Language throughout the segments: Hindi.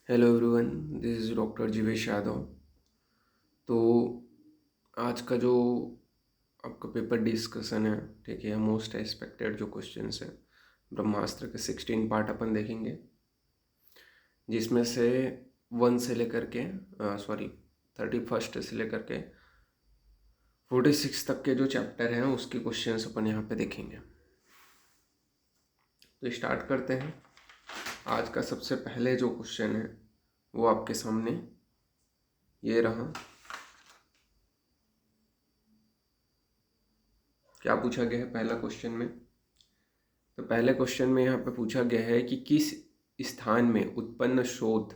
Hello everyone, this is doctor Jeevesh Yadav. तो आज का जो आपका पेपर डिस्कशन है, ठीक है, मोस्ट एक्सपेक्टेड जो क्वेश्चंस हैं ब्रह्मास्त्र के 16 पार्ट अपन देखेंगे, जिसमें से 1 से लेकर के 31 से लेकर के 46 तक के जो चैप्टर हैं उसके क्वेश्चंस अपन यहाँ पे देखेंगे। तो स्टार्ट करते हैं। आज का सबसे पहले जो क्वेश्चन है वो आपके सामने ये रहा। क्या पूछा गया है पहला क्वेश्चन में? तो पहले क्वेश्चन में यहाँ पे पूछा गया है कि किस स्थान में उत्पन्न शोथ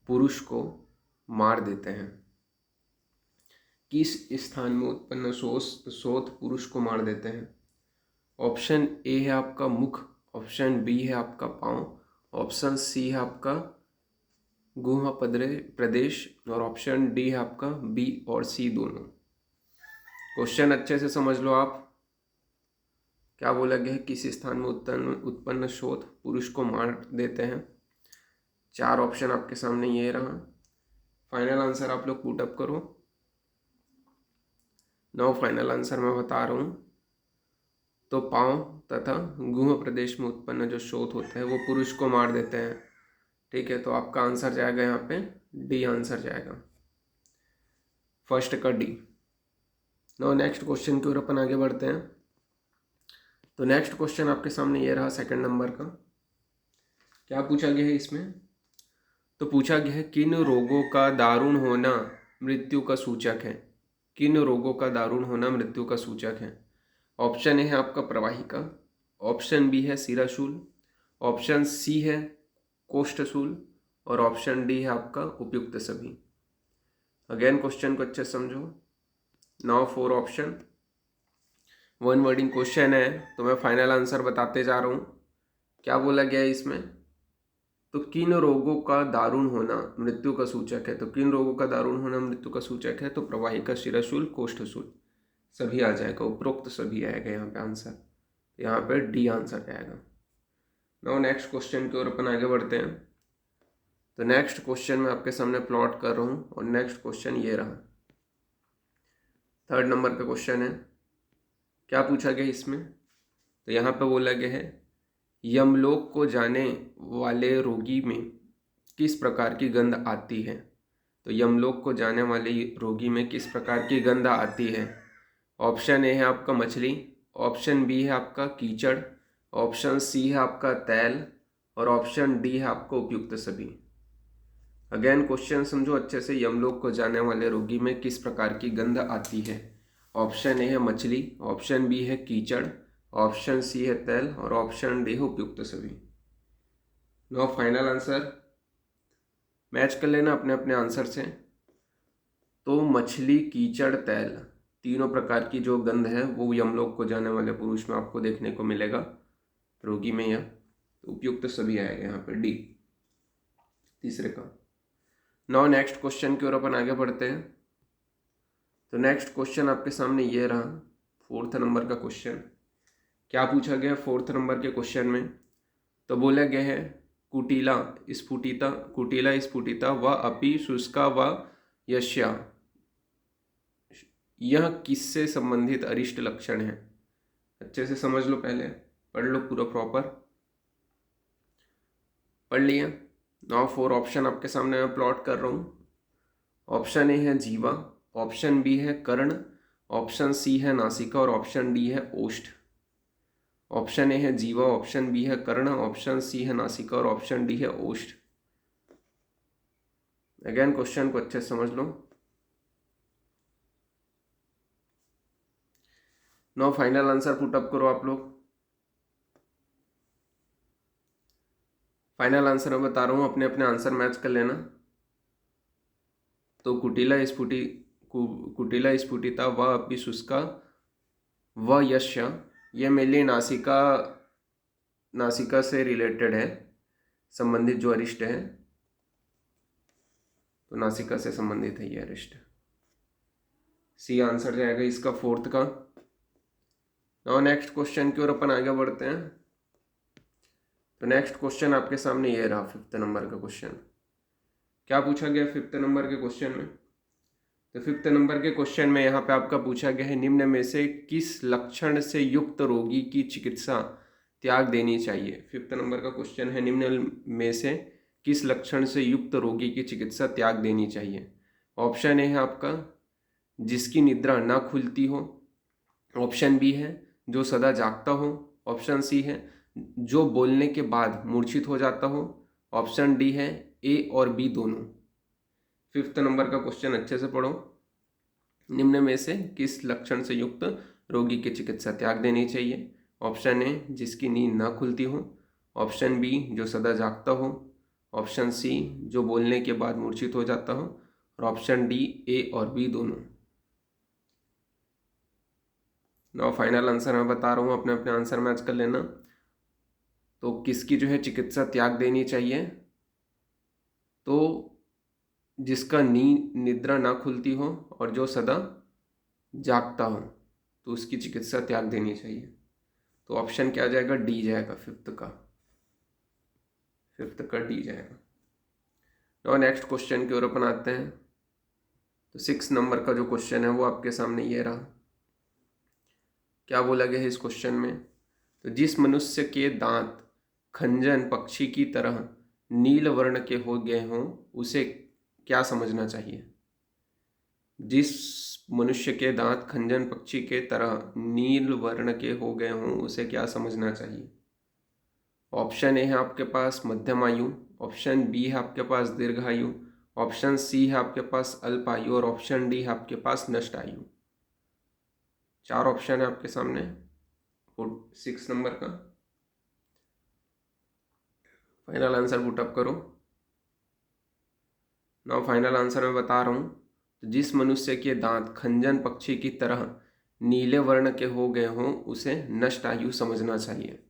पुरुष को मार देते हैं। किस स्थान में उत्पन्न शोथ पुरुष को मार देते हैं? ऑप्शन ए है आपका मुख, ऑप्शन बी है आपका पाँव, ऑप्शन सी है आपका गुहा प्रदेश और ऑप्शन डी है आपका बी और सी दोनों। क्वेश्चन अच्छे से समझ लो आप। क्या बोला गया है? किस स्थान में उत्पन्न शोथ पुरुष को मार देते हैं। 4 ऑप्शन आपके सामने ये रहा। फाइनल आंसर आप लोग पुट अप करो। फाइनल आंसर मैं बता रहा हूँ। तो पाँव तथा गुहा प्रदेश में उत्पन्न जो शोथ होता है वो पुरुष को मार देते हैं। ठीक है, तो आपका आंसर जाएगा यहाँ पे डी आंसर जाएगा, फर्स्ट का डी। नेक्स्ट क्वेश्चन की ओर अपन आगे बढ़ते हैं। तो नेक्स्ट क्वेश्चन आपके सामने ये रहा, सेकंड नंबर का। क्या पूछा गया है इसमें? तो पूछा गया है किन रोगों का दारुण होना मृत्यु का सूचक है। किन रोगों का दारुण होना मृत्यु का सूचक है? ऑप्शन ए है आपका प्रवाहिका, ऑप्शन बी है सिराशूल, ऑप्शन सी है कोष्ठशूल और ऑप्शन डी है आपका उपयुक्त सभी। अगेन क्वेश्चन को अच्छे से समझो। 4 ऑप्शन, 1 वर्डिंग क्वेश्चन है, तो मैं फाइनल आंसर बताते जा रहा हूँ। क्या बोला गया है इसमें? तो किन रोगों का दारुण होना मृत्यु का सूचक है। तो किन रोगों का दारुण होना मृत्यु का सूचक है? तो प्रवाहिका, शिराशूल, कोष्ठशूल सभी आ जाएगा, उपरोक्त सभी आएगा यहाँ पे आंसर। यहाँ पे डी आंसर आएगा। नेक्स्ट क्वेश्चन की ओर अपन आगे बढ़ते हैं। तो नेक्स्ट क्वेश्चन मैं आपके सामने प्लॉट कर रहा हूँ और नेक्स्ट क्वेश्चन ये रहा, 3rd नंबर का क्वेश्चन है। क्या पूछा गया इसमें? तो यहाँ पे बोला गया है यमलोक को जाने वाले रोगी में किस प्रकार की गंध आती है। तो यमलोक को जाने वाले रोगी में किस प्रकार की गंध आती है? ऑप्शन ए है आपका मछली, ऑप्शन बी है आपका कीचड़, ऑप्शन सी है आपका तेल और ऑप्शन डी है आपका उपयुक्त सभी। अगेन क्वेश्चन समझो अच्छे से। यमलोक को जाने वाले रोगी में किस प्रकार की गंध आती है? ऑप्शन ए है मछली, ऑप्शन बी है कीचड़, ऑप्शन सी है तेल और ऑप्शन डी है उपयुक्त सभी। फाइनल आंसर मैच कर लेना अपने अपने आंसर से। तो मछली, कीचड़, तेल तीनों प्रकार की जो गंध है वो यमलोक को जाने वाले पुरुष में आपको देखने को मिलेगा, रोगी में। या तो उपयुक्त सभी आएगा यहाँ पे डी, तीसरे का। नेक्स्ट क्वेश्चन की ओर अपन आगे बढ़ते हैं। तो नेक्स्ट क्वेश्चन आपके सामने ये रहा, 4th नंबर का क्वेश्चन। क्या पूछा गया 4th नंबर के क्वेश्चन में? तो बोला गया है कुटिला स्फुटिता व अपि शुष्का व यश्या, यह किससे संबंधित अरिष्ट लक्षण है? अच्छे से समझ लो, पहले पढ़ लो पूरा प्रॉपर। पढ़ लिया? 4 ऑप्शन आपके सामने मैं प्लॉट कर रहा हूँ। ऑप्शन ए है जीवा, ऑप्शन बी है कर्ण, ऑप्शन सी है नासिका और ऑप्शन डी है ओष्ठ। ऑप्शन ए है जीवा, ऑप्शन बी है कर्ण, ऑप्शन सी है नासिका और ऑप्शन डी है ओष्ठ। अगेन क्वेश्चन को अच्छे से समझ लो। फाइनल आंसर पुट अप करो आप लोग। फाइनल आंसर मैं बता रहा हूँ, अपने अपने आंसर मैच कर लेना। तो कुटिला स्फुटिता व अपि शुष्का व यश्या, ये मेनली नासिका से रिलेटेड है, संबंधित जो अरिष्ट है। तो नासिका से संबंधित है ये अरिष्ट। सी आंसर जाएगा इसका 4th का। नेक्स्ट क्वेश्चन की ओर अपन आगे बढ़ते हैं। तो नेक्स्ट क्वेश्चन आपके सामने ये रहा, 5th नंबर का क्वेश्चन। क्या पूछा गया 5th नंबर के क्वेश्चन में? तो 5th नंबर के क्वेश्चन में यहाँ पे आपका पूछा गया है, निम्न में से किस लक्षण से युक्त रोगी की चिकित्सा त्याग देनी चाहिए। 5th नंबर का क्वेश्चन है, निम्न में से किस लक्षण से युक्त रोगी की चिकित्सा त्याग देनी चाहिए। ऑप्शन ए है आपका जिसकी निद्रा ना खुलती हो, ऑप्शन बी है जो सदा जागता हो, ऑप्शन सी है जो बोलने के बाद मूर्छित हो जाता हो, ऑप्शन डी है ए और बी दोनों। 5th नंबर का क्वेश्चन अच्छे से पढ़ो। निम्न में से किस लक्षण से युक्त रोगी की चिकित्सा त्याग देनी चाहिए। ऑप्शन ए जिसकी नींद ना खुलती हो, ऑप्शन बी जो सदा जागता हो, ऑप्शन सी जो बोलने के बाद मूर्छित हो जाता हो, और ऑप्शन डी ए और बी दोनों। नाउ फाइनल आंसर मैं बता रहा हूँ, अपने अपने आंसर मैच कर लेना। तो किसकी जो है चिकित्सा त्याग देनी चाहिए, तो जिसका निद्रा ना खुलती हो और जो सदा जागता हो, तो उसकी चिकित्सा त्याग देनी चाहिए। तो ऑप्शन क्या जाएगा? डी जाएगा, 5th का डी जाएगा। और नेक्स्ट क्वेश्चन की ओर अपन आते हैं। तो 6 नंबर का जो क्वेश्चन है वो आपके सामने ये रहा। क्या बोला गया है इस क्वेश्चन में? तो जिस मनुष्य के दांत खंजन पक्षी की तरह नील वर्ण के हो गए हों उसे क्या समझना चाहिए। जिस मनुष्य के दांत खंजन पक्षी के तरह नील वर्ण के हो गए हों उसे क्या समझना चाहिए। ऑप्शन ए है आपके पास मध्यम आयु, ऑप्शन बी है आपके पास दीर्घायु, ऑप्शन सी है आपके पास अल्पायु, और ऑप्शन डी है आपके पास नष्ट आयु। 4 ऑप्शन है आपके सामने 6 नंबर का। फाइनल आंसर पुट अप करो। नाउ फाइनल आंसर मैं बता रहा हूँ। तो जिस मनुष्य के दांत खंजन पक्षी की तरह नीले वर्ण के हो गए हों उसे नष्ट आयु समझना चाहिए।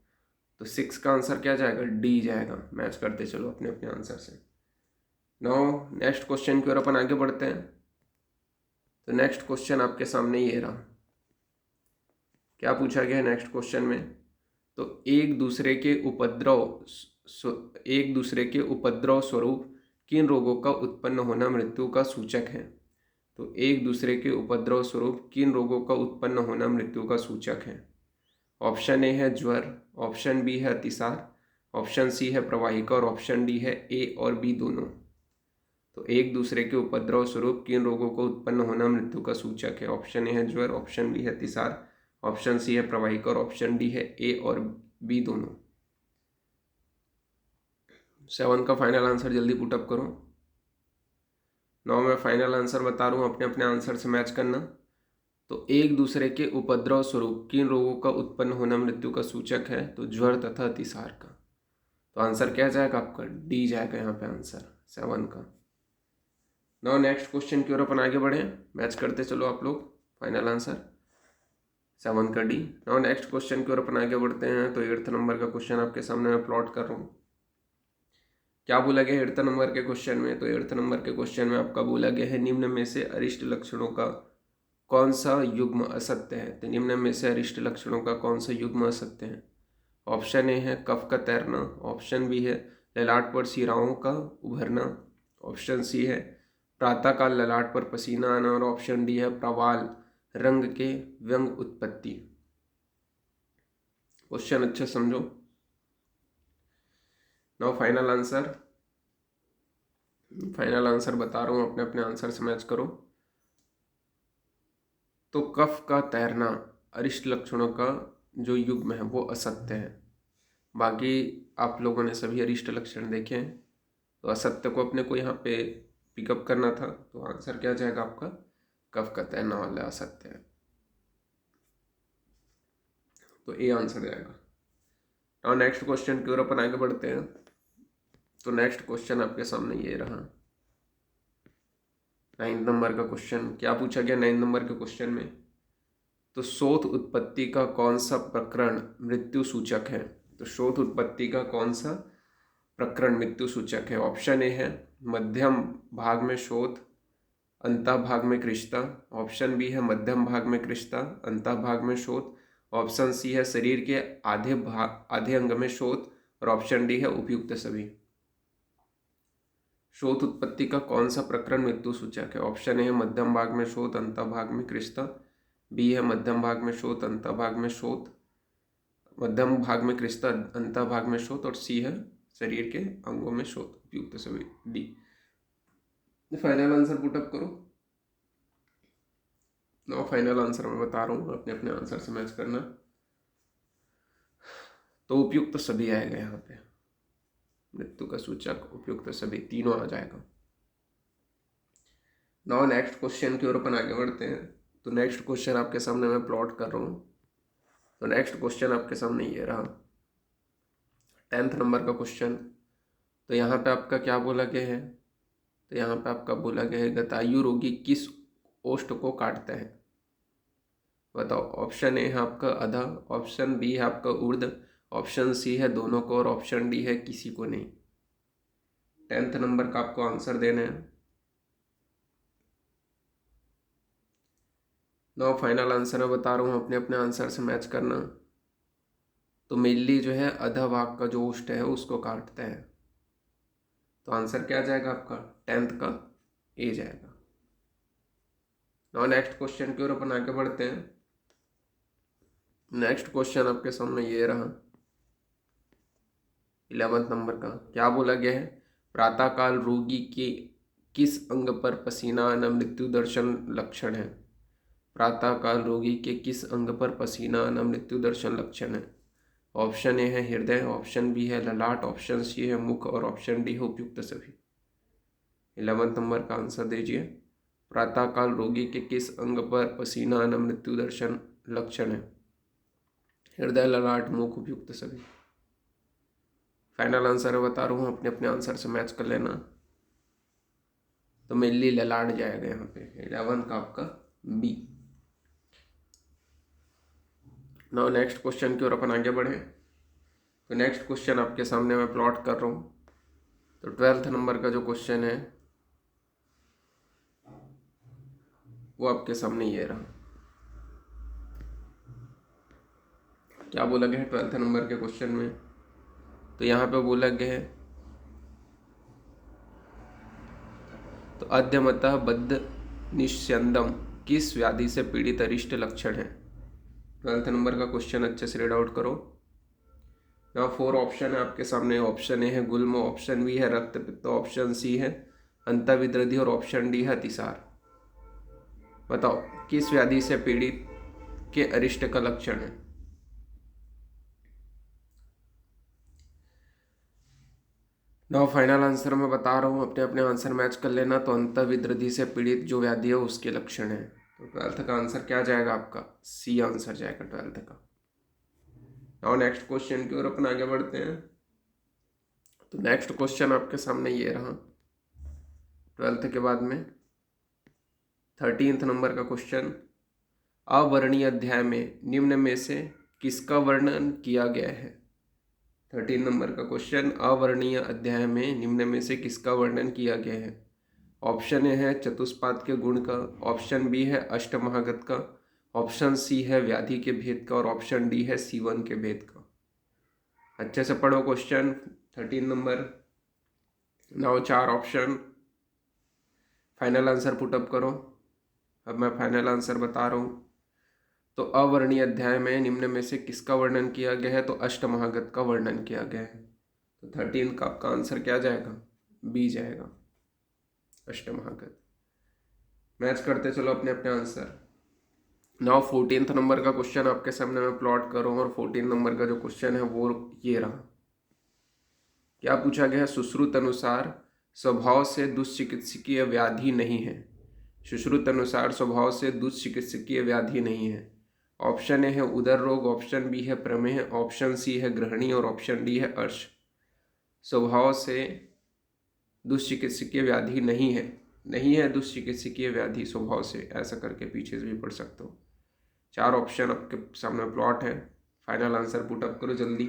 तो 6 का आंसर क्या जाएगा? डी जाएगा। मैच करते चलो अपने अपने आंसर से। नाउ नेक्स्ट क्वेश्चन की ओर अपन आगे बढ़ते हैं। तो नेक्स्ट क्वेश्चन आपके सामने ये रहा। क्या पूछा गया है नेक्स्ट क्वेश्चन में? तो एक दूसरे के उपद्रव स्वरूप किन रोगों का उत्पन्न होना मृत्यु का सूचक है। तो एक दूसरे के उपद्रव स्वरूप किन रोगों का उत्पन्न होना मृत्यु का सूचक है। ऑप्शन ए है ज्वर, ऑप्शन बी है अतिसार, ऑप्शन सी है प्रवाहिका, और ऑप्शन डी है ए और बी दोनों। तो एक दूसरे के उपद्रव स्वरूप किन रोगों को उत्पन्न होना मृत्यु का सूचक है। ऑप्शन ए है ज्वर, ऑप्शन बी है अतिसार, ऑप्शन सी है प्रवाहिका, और ऑप्शन डी है ए और बी दोनों। 7 का फाइनल आंसर जल्दी पुटअप करो। 9 में फाइनल आंसर बता रहा हूँ, अपने अपने आंसर से मैच करना। तो एक दूसरे के उपद्रव स्वरूप किन रोगों का उत्पन्न होना मृत्यु का सूचक है। तो ज्वर तथा अतिसार का। तो आंसर क्या जाएगा आपका? डी जाएगा यहाँ पे आंसर 7 का। नाउ नेक्स्ट क्वेश्चन की ओर अपन आगे बढ़े, मैच करते चलो आप लोग। फाइनल आंसर 7 का डी। नाउ नेक्स्ट क्वेश्चन की ओर अपन आगे बढ़ते हैं। तो 8th नंबर का क्वेश्चन आपके सामने मैं प्लॉट कर रहा हूँ। क्या बोला गया 8th नंबर के क्वेश्चन में? तो 8th नंबर के क्वेश्चन में आपका बोला गया है, निम्न में से अरिष्ट लक्षणों का कौन सा युग्म असत्य है। तो निम्न में से अरिष्ट लक्षणों का कौन सा युग्म असत्य है। ऑप्शन ए है कफ का तैरना, ऑप्शन बी है ललाट पर सिराओं का उभरना, ऑप्शन सी है प्रातःकाल ललाट पर पसीना आना, और ऑप्शन डी है प्रवाल रंग के व्यंग उत्पत्ति। क्वेश्चन अच्छे समझो। नाउ फाइनल आंसर बता रहा हूँ, अपने अपने आंसर से मैच करो। तो कफ का तैरना अरिष्ट लक्षणों का जो युग्म है वो असत्य है। बाकी आप लोगों ने सभी अरिष्ट लक्षण देखे हैं, तो असत्य को अपने को यहाँ पे पिकअप करना था। तो आंसर क्या जाएगा आपका? कफ का तैरना वाला असत्य है, तो ए आंसर जाएगा। और नेक्स्ट क्वेश्चन की ओर अपन आगे बढ़ते हैं। तो नेक्स्ट क्वेश्चन आपके सामने ये रहा 9th नंबर का क्वेश्चन। क्या पूछा गया 9th नंबर के क्वेश्चन में? तो शोथ उत्पत्ति का कौन सा प्रकरण मृत्यु सूचक है। तो शोथ उत्पत्ति का कौन सा प्रकरण मृत्यु सूचक है। ऑप्शन ए है मध्यम भाग में शोथ, अंतः भाग में कृशता, ऑप्शन बी है मध्यम भाग में कृशता, अंतः भाग में शोथ, ऑप्शन सी है शरीर के आधे अंग में शोथ, और ऑप्शन डी है उपयुक्त सभी। शोथ उत्पत्ति का कौन सा प्रकरण मृत्यु सूचक है? ऑप्शन ए है मध्यम भाग में शोथ, अंत भाग में कृष्ण, बी है मध्यम भाग में शोथ, अंत भाग में शोथ, मध्यम भाग में कृष्ण, अंत भाग में शोथ, और सी है शरीर के अंगों में शोथ। उपयुक्त सभी डी। फाइनल आंसर पुटअप करो। नो फाइनल आंसर मैं बता रहा हूँ, अपने अपने आंसर से मैच करना। तो उपयुक्त सभी आएगा यहाँ पे, मृत्यु का सूचक उपयुक्त सभी तीनों आ जाएगा। नाउ नेक्स्ट क्वेश्चन की ओर अपन आगे बढ़ते हैं। तो नेक्स्ट क्वेश्चन आपके सामने मैं प्लॉट कर रहा हूँ। तो नेक्स्ट क्वेश्चन आपके सामने ये रहा, 10th नंबर का क्वेश्चन। तो यहाँ पे आपका क्या बोला गया है? तो यहाँ पे आपका बोला गया है गतायु रोगी किस ओष्ठ को काटते हैं? बताओ। ऑप्शन ए है आपका अधा, ऑप्शन बी है आपका ऊर्ध्व, ऑप्शन सी है दोनों को, और ऑप्शन डी है किसी को नहीं। 10th नंबर का आपको आंसर देना है। नो फाइनल आंसर मैं बता रहा हूँ, अपने अपने आंसर से मैच करना। तो मेनली जो है अधा भाग का जो ओष्ठ है उसको काटते हैं। तो आंसर क्या जाएगा आपका? 10th का ए जाएगा। नाउ नेक्स्ट क्वेश्चन की ओर अपन आगे बढ़ते हैं। नेक्स्ट क्वेश्चन आपके सामने ये रहा, 11th नंबर का। क्या बोला गया है? प्रातःकाल रोगी के किस अंग पर पसीना आना मृत्यु दर्शन लक्षण है? प्रातःकाल रोगी के किस अंग पर पसीना आना मृत्यु दर्शन लक्षण है? ऑप्शन ए है हृदय, ऑप्शन बी है ललाट, ऑप्शन सी है मुख, और ऑप्शन डी है उपयुक्त सभी। 11th नंबर का आंसर दीजिए। प्रातःकाल रोगी के किस अंग पर पसीना आना मृत्यु दर्शन लक्षण है? हृदय, ललाट, मुख, उपयुक्त सभी। फाइनल आंसर बता रहा हूँ, अपने अपने आंसर से मैच कर लेना। तो मेनली ललाट जाएगा यहाँ पे, 11th का आपका बी। नाउ नेक्स्ट क्वेश्चन की ओर अपन आगे बढ़े। तो नेक्स्ट क्वेश्चन आपके सामने मैं प्लॉट कर रहा हूँ। तो 12th नंबर का जो क्वेश्चन है वो आपके सामने ये रहा। क्या बोला गया है 12th नंबर के क्वेश्चन में? तो यहाँ पे बोला गया है तो अध्यमतः बद्ध निस्यंदम किस व्याधि से पीड़ित अरिष्ट लक्षण है? 12th नंबर का क्वेश्चन अच्छे से रीड आउट करो। यहाँ 4 ऑप्शन है आपके सामने। ऑप्शन ए है गुल्म, ऑप्शन बी है रक्त पित्त, ऑप्शन सी है अंतविद्रधि, और ऑप्शन डी है अतिसार। बताओ किस व्याधि से पीड़ित के अरिष्ट का लक्षण है? नाउ फाइनल आंसर मैं बता रहा हूँ, अपने अपने आंसर मैच कर लेना। तो अंतविद्रधि से पीड़ित जो व्याधि है उसके लक्षण है। तो 12th का आंसर क्या जाएगा आपका? सी आंसर जाएगा 12th का। नाउ नेक्स्ट क्वेश्चन की ओर अपन आगे बढ़ते हैं। तो नेक्स्ट क्वेश्चन आपके सामने ये रहा, 12th के बाद में 13th नंबर का क्वेश्चन। अवर्णीय अध्याय में निम्न में से किसका वर्णन किया गया है? 13 नंबर का क्वेश्चन, अवर्णीय अध्याय में निम्न में से किसका वर्णन किया गया है? ऑप्शन ए है चतुष्पाद के गुण का, ऑप्शन बी है अष्टमहागत का, ऑप्शन सी है व्याधि के भेद का, और ऑप्शन डी है सीवन के भेद का। अच्छे से पढ़ो question 13 number. Now 4 option, final answer put up करो। अब मैं फाइनल आंसर बता रहा हूँ। तो अवर्णीय अध्याय में निम्न में से किसका वर्णन किया गया है? तो अष्टमहागत का वर्णन किया गया है। तो 13 का आपका आंसर क्या जाएगा? बी जाएगा, अष्टमहागत। मैच करते चलो अपने अपने आंसर। नाउ 14th नंबर का क्वेश्चन आपके सामने मैं प्लॉट कर रहा हूँ, और 14 नंबर का जो क्वेश्चन है वो ये रहा। क्या पूछा गया है? सुश्रुत अनुसार स्वभाव से दुष्चिकित्सकीय व्याधि नहीं है। सुश्रुत अनुसार स्वभाव से दुष्चिकित्सकीय व्याधि नहीं है। ऑप्शन ए है उदर रोग, ऑप्शन बी है प्रमेह, ऑप्शन सी है ग्रहणी, और ऑप्शन डी है अर्श। स्वभाव से दुष्चिकित्सकीय व्याधि नहीं है, नहीं है दुष्चिकित्सकीय व्याधि स्वभाव से, ऐसा करके पीछे से भी पढ़ सकते हो। 4 ऑप्शन आपके सामने प्लॉट है। फाइनल आंसर पुटअप करो जल्दी।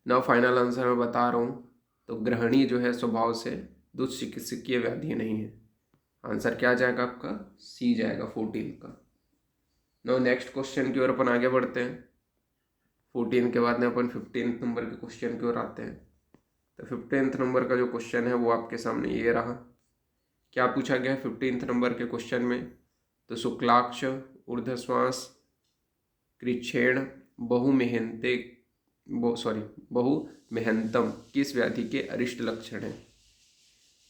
ना फाइनल आंसर मैं बता रहा हूँ। तो ग्रहणी जो है स्वभाव से दुष्चिकित्सकीय व्याधि नहीं है। आंसर क्या जाएगा आपका? सी जाएगा 14 का। नो नेक्स्ट क्वेश्चन की ओर अपन आगे बढ़ते हैं। 14 के बाद में अपन 15th नंबर के क्वेश्चन की ओर आते हैं। तो 15th नंबर का जो क्वेश्चन है वो आपके सामने ये रहा। क्या पूछा गया है 15th नंबर के क्वेश्चन में? तो शुक्लाक्ष, ऊर्ध्वश्वास, कृच्छेण, बहुमेहनतम किस व्याधि के अरिष्ट लक्षण है?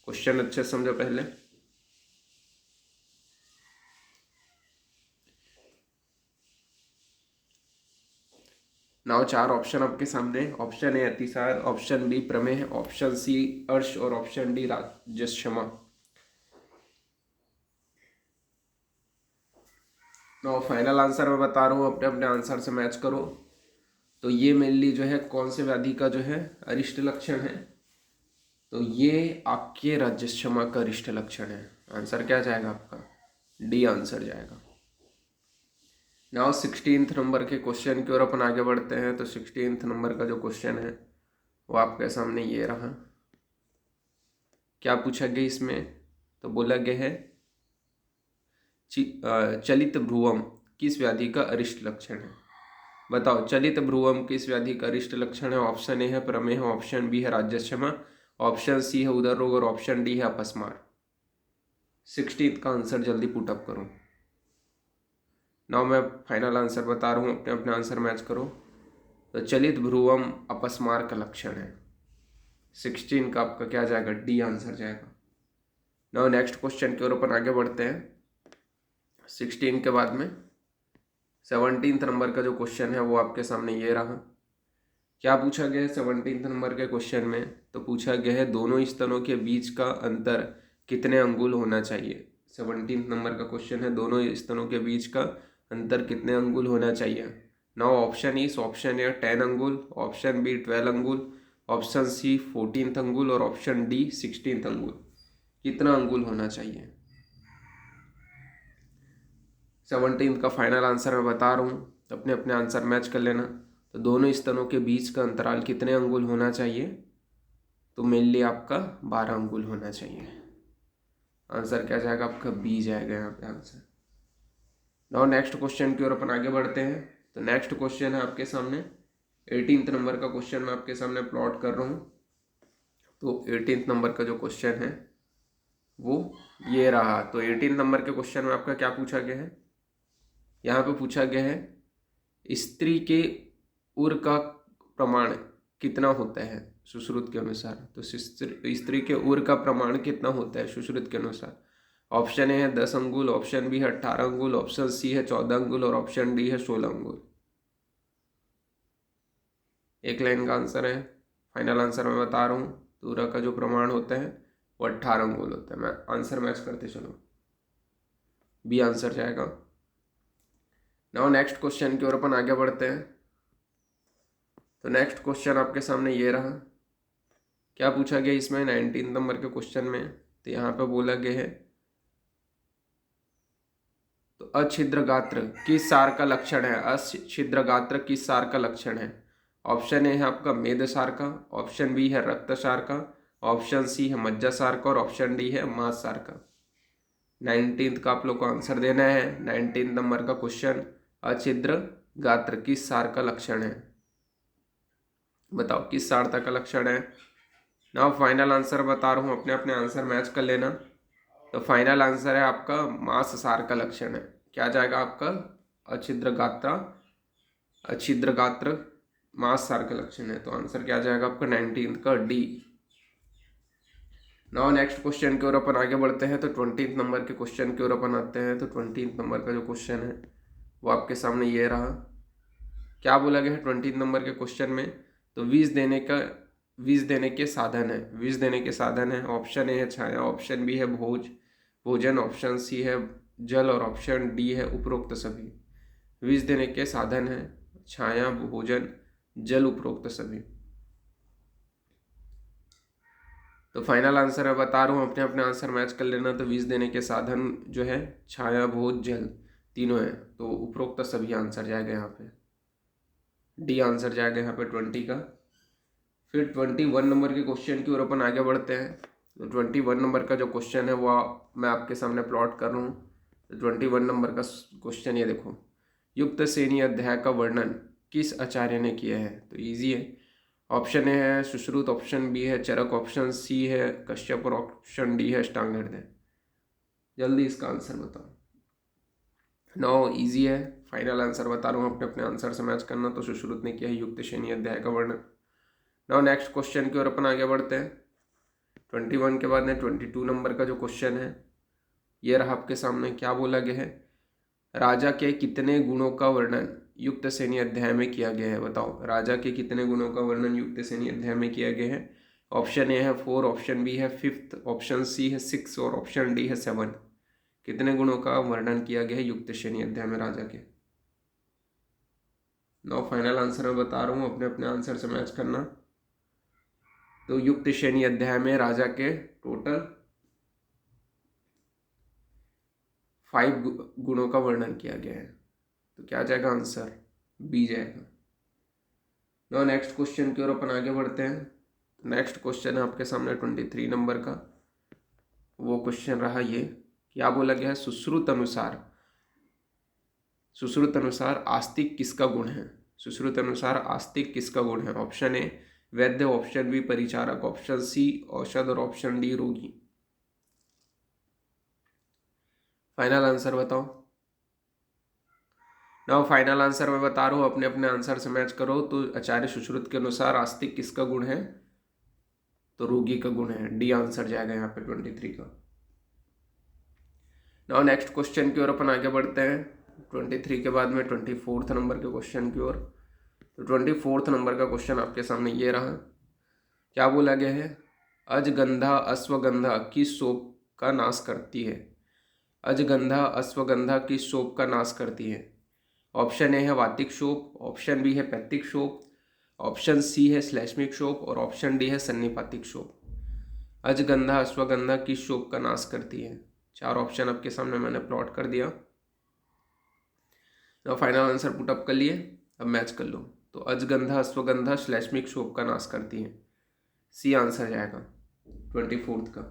क्वेश्चन अच्छे से समझो पहले। नाउ 4 ऑप्शन आपके सामने। ऑप्शन ए अतिसार, ऑप्शन बी प्रमेह, ऑप्शन सी अर्श और ऑप्शन डी राजस्षमा। नाउ फाइनल आंसर मैं बता रहा हूँ, अपने अपने आंसर से मैच करो। तो ये मेनली जो है कौन से व्याधि का जो है अरिष्ट लक्षण है? तो ये आपके राजस्षमा का अरिष्ट लक्षण है। आंसर क्या जाएगा आपका? डी आंसर जाएगा। नाउ 16th नंबर के क्वेश्चन की ओर अपन आगे बढ़ते हैं। तो 16th नंबर का जो क्वेश्चन है वो आपके सामने ये रहा। क्या पूछा गया इसमें? तो बोला गया है चलित भ्रुवम किस व्याधि का अरिष्ट लक्षण है? बताओ, चलित भ्रुवम किस व्याधि का अरिष्ट लक्षण है? ऑप्शन ए है प्रमेह, ऑप्शन बी है राजस्षमा, ऑप्शन सी है उदर रोग और ऑप्शन डी है अपस्मार। 16th का आंसर जल्दी पुटअप करो। नाउ मैं फाइनल आंसर बता रहा हूँ, अपने अपने आंसर मैच करो। तो चलित भ्रुवम अपस्मार का लक्षण है। 16 का आपका क्या जाएगा? डी आंसर जाएगा। नाउ नेक्स्ट क्वेश्चन की ओर अपन आगे बढ़ते हैं। 16 के बाद में 17th नंबर का जो क्वेश्चन है वो आपके सामने ये रहा। क्या पूछा गया है 17th नंबर के क्वेश्चन में? तो पूछा गया है दोनों स्तनों के बीच का अंतर कितने अंगुल होना चाहिए? 17th नंबर का क्वेश्चन है, दोनों स्तनों के बीच का अंतर कितने अंगुल होना चाहिए? नाउ ऑप्शन इज, ऑप्शन ए 10 अंगुल, ऑप्शन बी 12 अंगुल, ऑप्शन सी 14 अंगुल और ऑप्शन डी 16 अंगुल। कितना अंगुल होना चाहिए? 17 का फाइनल आंसर मैं बता रहा हूँ, अपने अपने आंसर मैच कर लेना। तो दोनों स्तनों के बीच का अंतराल कितने अंगुल होना चाहिए? तो मेनली आपका 12 अंगुल होना चाहिए। आंसर क्या जाएगा आपका? बी जाएगा यहाँ पे आंसर। नाउ नेक्स्ट क्वेश्चन की ओर अपन आगे बढ़ते हैं। तो नेक्स्ट क्वेश्चन है आपके सामने 18th नंबर का क्वेश्चन मैं आपके सामने प्लॉट कर रहा हूँ। तो 18th नंबर का जो क्वेश्चन है वो ये रहा। तो 18 नंबर के क्वेश्चन में आपका क्या पूछा गया है? यहाँ पे पूछा गया है स्त्री के उर का प्रमाण कितना होता है सुश्रुत के अनुसार? तो स्त्री के उर का प्रमाण कितना होता है सुश्रुत के अनुसार? ऑप्शन ए है 10 अंगुल, ऑप्शन बी है 18 अंगुल, ऑप्शन सी है 14 अंगुल और ऑप्शन डी है 16 अंगुल। एक लाइन का आंसर है, फाइनल आंसर मैं बता रहा हूँ। तो उर का जो प्रमाण होता है वो 18 अंगुल होता है। मैं आंसर मैच करते चलो, बी आंसर जाएगा। नाउ नेक्स्ट क्वेश्चन की ओर अपन आगे बढ़ते हैं। तो नेक्स्ट क्वेश्चन आपके सामने ये रहा। क्या पूछा गया इसमें 19 नंबर के क्वेश्चन में? तो यहाँ पे बोला गया है तो अच्छिद्र गात्र किस सार का लक्षण है? अच्छिद्र गात्र किस सार का लक्षण है? ऑप्शन ए है आपका मेद सार का, ऑप्शन बी है रक्त सार का, ऑप्शन सी है मज्जा सार का और ऑप्शन डी है मांस सार का। 19th का आप लोग को आंसर देना है। 19 नंबर का क्वेश्चन, अच्छिद्र गात्र किस सार का लक्षण है? बताओ किस सारता का लक्षण है? ना फाइनल आंसर बता रहा हूँ, अपने अपने आंसर मैच कर लेना। तो फाइनल आंसर है आपका मांस सार का लक्षण है। क्या जाएगा आपका? अच्छिद्र गात्र मांस सार का लक्षण है। तो आंसर क्या जाएगा आपका 19 का डी। नाउ नेक्स्ट क्वेश्चन की ओर अपन आगे बढ़ते हैं। तो 20 नंबर के क्वेश्चन की ओर अपन आते हैं। तो 20 नंबर का जो क्वेश्चन है वो आपके सामने ये रहा। क्या बोला गया है 20 नंबर के क्वेश्चन में? तो विष देने के साधन है। विष देने के साधन है। ऑप्शन ए है छाया, ऑप्शन बी है भोजन, ऑप्शन सी है जल और ऑप्शन डी है उपरोक्त सभी। विष देने के साधन है छाया, भोजन, जल, उपरोक्त सभी। तो फाइनल आंसर मैं बता रहा हूँ, अपने अपने आंसर मैच कर लेना। तो विष देने के साधन जो है छाया, भोज, जल तीनों है। तो उपरोक्त सभी आंसर जाएगा यहाँ पे, डी आंसर जाएगा यहाँ पे 20 का। फिर 21 नंबर के क्वेश्चन की ओर अपन आगे बढ़ते हैं। तो 21 नंबर का जो क्वेश्चन है वो मैं आपके सामने प्लॉट कर रहा हूँ। तो 21 नंबर का क्वेश्चन ये देखो, युक्त श्रेणी अध्याय का वर्णन किस आचार्य ने किया है? तो इजी है। ऑप्शन ए है सुश्रुत, ऑप्शन बी है चरक, ऑप्शन सी है कश्यप और ऑप्शन डी है अष्टांगहृदय। जल्दी इसका आंसर बताओ। नौ इजी है, फाइनल आंसर बता रहा हूँ, अपने अपने आंसर से मैच करना। तो सुश्रुत ने किया है युक्त श्रेणी अध्याय का वर्णन। नाउ नेक्स्ट क्वेश्चन की ओर अपन आगे बढ़ते हैं। 21 के बाद में 22 नंबर का जो क्वेश्चन है ये रहा आपके सामने। क्या बोला गया है, राजा के कितने गुणों का वर्णन युक्त श्रेणी अध्याय में किया गया है। बताओ, राजा के कितने गुणों का वर्णन युक्त श्रेणी अध्याय में किया गया है। ऑप्शन ए है 4, ऑप्शन बी है 5, ऑप्शन सी है 6 और ऑप्शन डी है 7। कितने गुणों का वर्णन किया गया है युक्त श्रेणी अध्याय में राजा के। नो फाइनल आंसर मैं बता रहा हूँ, अपने अपने आंसर से मैच करना। तो युक्त श्रेणी अध्याय में राजा के टोटल 5 गुणों का वर्णन किया गया है। तो क्या जाएगा आंसर, बी जाएगा। नो नेक्स्ट क्वेश्चन की ओर अपन आगे बढ़ते हैं। नेक्स्ट क्वेश्चन है आपके सामने 23 नंबर का। वो क्वेश्चन रहा ये, क्या बोला गया है, सुश्रुत अनुसार आस्तिक किसका गुण है। सुश्रुत अनुसार आस्तिक किसका गुण है। Option A Vaidya, option B Paricharak, option C औषध और ऑप्शन डी रोगी। फाइनल आंसर बताओ। नाउ फाइनल आंसर मैं बता रहा हूँ, अपने अपने आंसर से मैच करो। तो आचार्य सुश्रुत के अनुसार आस्तिक किसका गुण है, तो रोगी का गुण है। डी आंसर जाएगा यहाँ पे 23 का। नाउ नेक्स्ट क्वेश्चन की ओर अपन आगे बढ़ते हैं। 23 के बाद में 24 नंबर के क्वेश्चन की ओर। तो 24 नंबर का क्वेश्चन आपके सामने ये रहा। क्या बोला गया है, अजगंधा अश्वगंधा किस शोक का नाश करती है। अजगंधा अश्वगंधा किस शोक का नाश करती है। ऑप्शन ए है वातिक शोक, ऑप्शन बी है पैत्तिक शोक, ऑप्शन सी है श्लैष्मिक शोक और ऑप्शन डी है सन्निपातिक शोक। अजगंधा अश्वगंधा किस शोक का नाश करती है। 4 ऑप्शन आपके सामने मैंने प्लॉट कर दिया। तो फाइनल आंसर पुटअप कर लिए, अब मैच कर लो। तो अजगंधा अश्वगंधा श्लैष्मिक शोक का नाश करती है। सी आंसर जाएगा 24 का।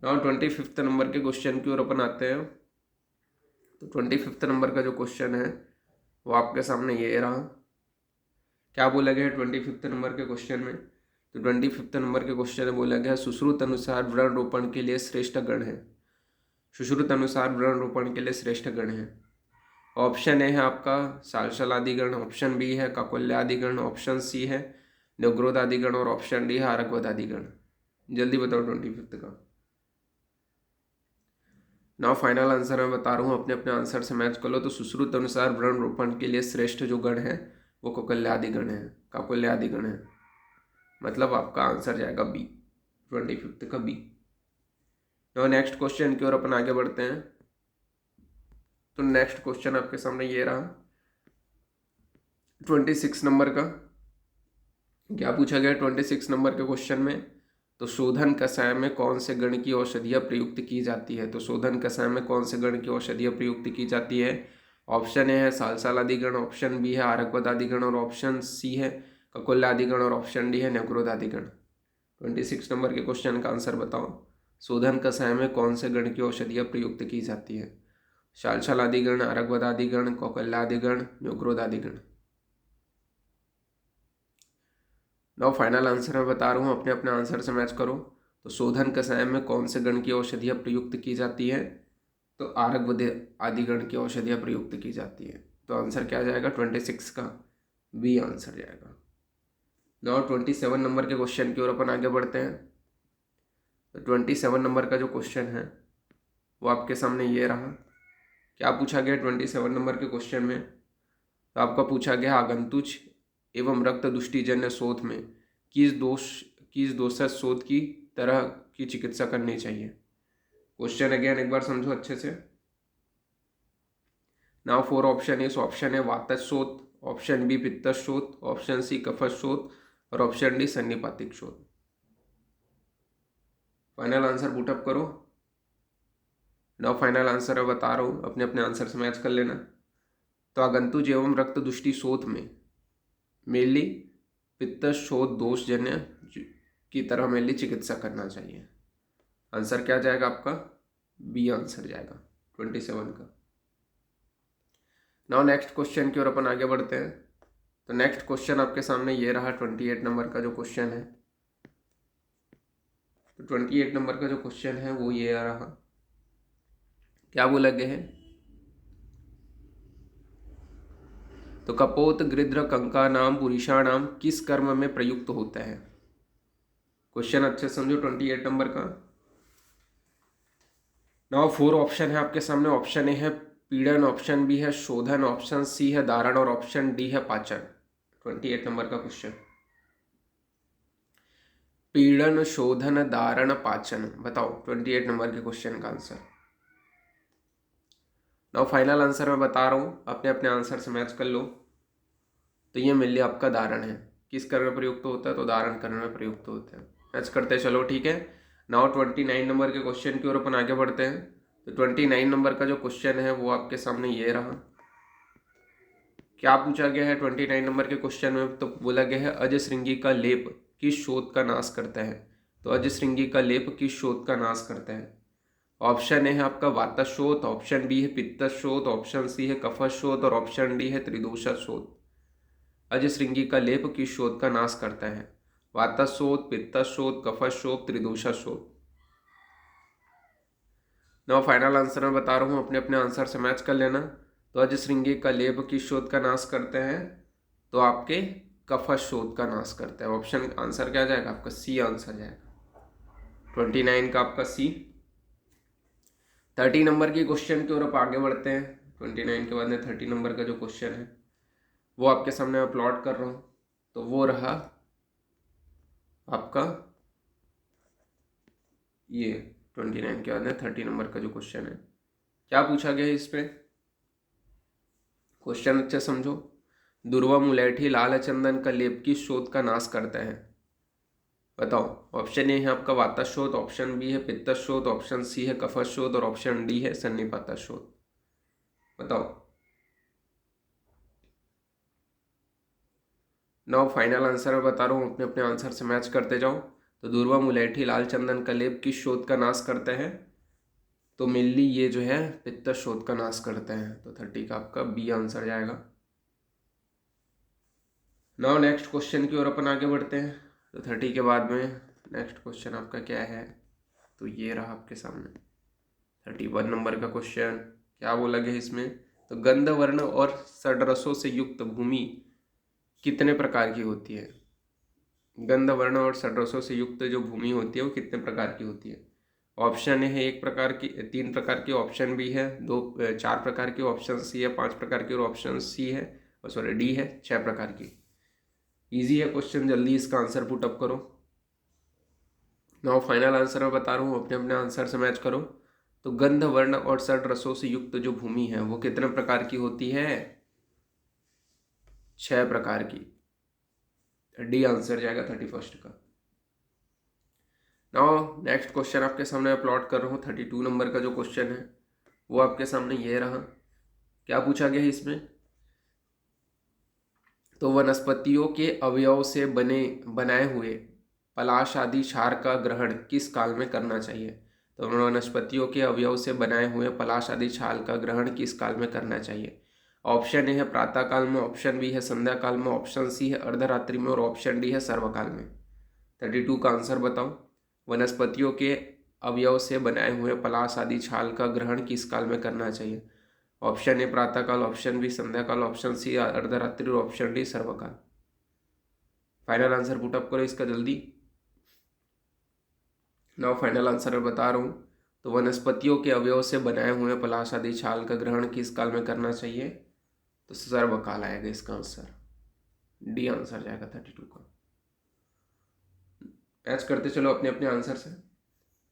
नाउ 25 नंबर के क्वेश्चन की ओर अपन आते हैं। तो 25 नंबर का जो क्वेश्चन है वो आपके सामने ये रहा। क्या बोला गया है 25 नंबर के क्वेश्चन में। तो 25 नंबर के क्वेश्चन में बोला गया सुश्रुत अनुसार वृण रोपण के लिए श्रेष्ठ गण है। सुश्रुत अनुसार वृण रोपण के लिए श्रेष्ठ गण है। ऑप्शन ए है आपका सालसलादिगण, ऑप्शन बी है काकल्यादिगण, ऑप्शन सी है नवग्रोधादिगण और ऑप्शन डी है आरगवदादिगण। जल्दी बताओ 25 का। नाउ फाइनल आंसर मैं बता रहा हूँ, अपने अपने आंसर से मैच कर लो। तो सुश्रुत अनुसार वृण रोपण के लिए श्रेष्ठ जो गण है वो कौकल्यादिगण है, काकल्यादिगण है। मतलब आपका आंसर जाएगा बी, 25 का बी। नाउ नेक्स्ट क्वेश्चन की ओर अपन आगे बढ़ते हैं। तो नेक्स्ट क्वेश्चन आपके सामने ये रहा 26 नंबर का। क्या पूछा गया 26 नंबर के क्वेश्चन में। तो शोधन कषाय में कौन से गण की औषधियाँ प्रयुक्त की जाती है। तो शोधन कषाय में कौन से गण की औषधियाँ प्रयुक्त की जाती है। ऑप्शन ए है सालसालादिगण, ऑप्शन बी है आरगवदादिगण और ऑप्शन सी है ककोल्यादिगण और ऑप्शन डी है नवग्रोधादिगण। 26 नंबर के क्वेश्चन का आंसर बताओ। शोधन कषाय में कौन से गण की औषधियाँ प्रयुक्त की जाती है। सालसालादिगण, आरगवदादिगण, कौकल्यादिगण, नवग्रोधादिगण। नाउ फाइनल आंसर मैं बता रहा हूँ, अपने अपने आंसर से मैच करो। तो शोधन कषाय में कौन से गण की औषधियाँ प्रयुक्त की जाती है। तो आरगवद आदि गण की औषधियाँ प्रयुक्त की जाती है। तो आंसर क्या जाएगा 26 का बी आंसर जाएगा। नाउ 27 नंबर के क्वेश्चन की ओर अपन आगे बढ़ते हैं। तो 27 नंबर का जो क्वेश्चन है वो आपके सामने ये रहा। क्या पूछा गया 27 नंबर के क्वेश्चन में। तो आपका पूछा गया आगंतुच एवं रक्त दुष्टिजन्य शोथ में किस दोषर शोथ की तरह की चिकित्सा करनी चाहिए। क्वेश्चन अगेन एक बार समझो अच्छे से। नाउ 4 ऑप्शन इस ऑप्शन है वातज शोथ, ऑप्शन बी पित्तज शोथ, ऑप्शन सी कफज शोथ और ऑप्शन डी सन्निपातिक शोथ। फाइनल आंसर पुटअप करो। नाउ फाइनल आंसर मैं बता रहा हूँ, अपने अपने आंसर से मैच कर लेना। तो आगंतुज एवं रक्त दुष्टि शोथ में मेनली पित्त शोथ दोषजन्य की तरह मेनली चिकित्सा करना चाहिए। आंसर क्या जाएगा आपका बी आंसर जाएगा 27 का। नाउ नेक्स्ट क्वेश्चन की ओर अपन आगे बढ़ते हैं। तो नेक्स्ट क्वेश्चन आपके सामने ये रहा 28 नंबर का जो क्वेश्चन है। तो 28 नंबर का जो क्वेश्चन है वो ये रहा। क्या बोला गया है? तो कपोत गृध्र कंका नाम पुरुषाणाम किस कर्म में प्रयुक्त होता है? क्वेश्चन अच्छे समझो 28 नंबर का। नाउ 4 ऑप्शन है आपके सामने। ऑप्शन ए है पीड़न, ऑप्शन बी है शोधन, ऑप्शन सी है धारण और ऑप्शन डी है पाचन। 28 नंबर का क्वेश्चन, पीड़न, शोधन, धारण, पाचन, बताओ 28 नंबर के क्वेश्चन का आंसर। नाउ फाइनल आंसर मैं बता रहा हूँ, अपने अपने आंसर से मैच कर लो। तो ये मिल लिया आपका धारण है। किस कर्म में प्रयुक्त होता है? तो धारण कर्म में प्रयुक्त होता है। मैच करते चलो, ठीक है। नाउ 29 नंबर के क्वेश्चन की ओर अपन आगे बढ़ते हैं। तो 29 नंबर का जो क्वेश्चन है वो आपके सामने ये रहा। क्या पूछा गया है 29 नंबर के क्वेश्चन में? तो बोला गया है अजश्रृंगी का लेप किस शोथ का नाश करता है? तो अजश्रृंगी का लेप किस शोथ का नाश करता है? ऑप्शन ए है आपका वातशोथ, ऑप्शन बी है पित्तशोथ, ऑप्शन सी है कफशोथ और ऑप्शन डी है त्रिदोषशोथ। अजश्रृंगी का लेप किस शोथ का नाश करता है? वातशोथ, पित्तशोथ, कफशोथ, त्रिदोषशोथ। ना फाइनल आंसर मैं बता रहा हूँ, अपने अपने आंसर से मैच कर लेना। तो अजश्रृंगी का लेप किस शोथ का नाश करते हैं? तो आपके कफशोथ का नाश करता है। ऑप्शन आंसर क्या जाएगा आपका? सी आंसर जाएगा 29 का आपका सी। 30 नंबर के क्वेश्चन की ओर आप आगे बढ़ते हैं। 29 के बाद में 30 नंबर का जो क्वेश्चन है वो आपके सामने मैं प्लॉट कर रहा हूँ। तो वो रहा आपका ये 29 के बाद में 30 नंबर का जो क्वेश्चन है। क्या पूछा गया है इस पे? क्वेश्चन अच्छे समझो। दुर्वा मुलैठी लाल चंदन का लेप किस शोथ का नाश करता है? बताओ। ऑप्शन ए है आपका वातशोथ, ऑप्शन बी है पित्तशोथ, ऑप्शन सी है कफशोथ और ऑप्शन डी है सन्निपातशोथ। बताओ। नाउ फाइनल आंसर मैं बता रहा हूँ, अपने अपने आंसर से मैच करते जाओ। तो दुर्वा मुलैठी लाल चंदन का लेप किस शोथ का नाश करता है? तो मेनली ये जो है पित्तशोथ का नाश करते हैं। तो 30 का आपका बी आंसर जाएगा। नाउ नेक्स्ट क्वेश्चन की ओर अपन आगे बढ़ते हैं। तो 30 के बाद में नेक्स्ट क्वेश्चन आपका क्या है? तो ये रहा आपके सामने 31 नंबर का क्वेश्चन। क्या बोला गया इसमें? तो गंध वर्ण और षड्रसों से युक्त भूमि कितने प्रकार की होती है? गंध वर्ण और षड्रसों से युक्त जो भूमि होती है वो कितने प्रकार की होती है? ऑप्शन है 1 प्रकार की, 3 प्रकार की, ऑप्शन बी है 4 प्रकार की, ऑप्शन सी है 5 प्रकार की और ऑप्शन सी है सॉरी डी है 6 प्रकार की। इजी है क्वेश्चन, जल्दी इसका आंसर पुट अप करो। नाउ फाइनल आंसर मैं बता रहा हूँ, अपने अपने आंसर से मैच करो। तो गंध वर्ण और षड्रसों से युक्त जो भूमि है वो कितने प्रकार की होती है? 6 प्रकार की। डी आंसर जाएगा 31 का। नाउ नेक्स्ट क्वेश्चन आपके सामने मैं प्लॉट कर रहा हूँ। 32 नंबर का जो क्वेश्चन है वो आपके सामने ये रहा। क्या पूछा गया है इसमें? तो वनस्पतियों के अवयव से बनाए हुए पलाश आदि क्षार का ग्रहण किस काल में करना चाहिए? तो वनस्पतियों के अवयव से बनाए हुए पलाश आदि छाल का ग्रहण किस काल में करना चाहिए? ऑप्शन ए है प्रातः काल में, ऑप्शन बी है संध्या काल में, ऑप्शन सी है अर्धरात्रि में और ऑप्शन डी है सर्वकाल में। 32 का आंसर बताओ। वनस्पतियों के अवयव से बनाए हुए पलाश आदि छाल का ग्रहण किस काल में करना चाहिए? ऑप्शन ए प्रातःकाल, ऑप्शन बी संध्याकाल, ऑप्शन सी अर्धरात्रि और ऑप्शन डी सर्वकाल। फाइनल आंसर पुट अप करो इसका जल्दी। नाउ फाइनल आंसर मैं बता रहा हूँ। तो वनस्पतियों के अवयव से बनाए हुए पलाश आदि छाल का ग्रहण किस काल में करना चाहिए? तो सर्वकाल आएगा इसका आंसर। डी आंसर जाएगा 32 का। मैच करते चलो अपने अपने आंसर से।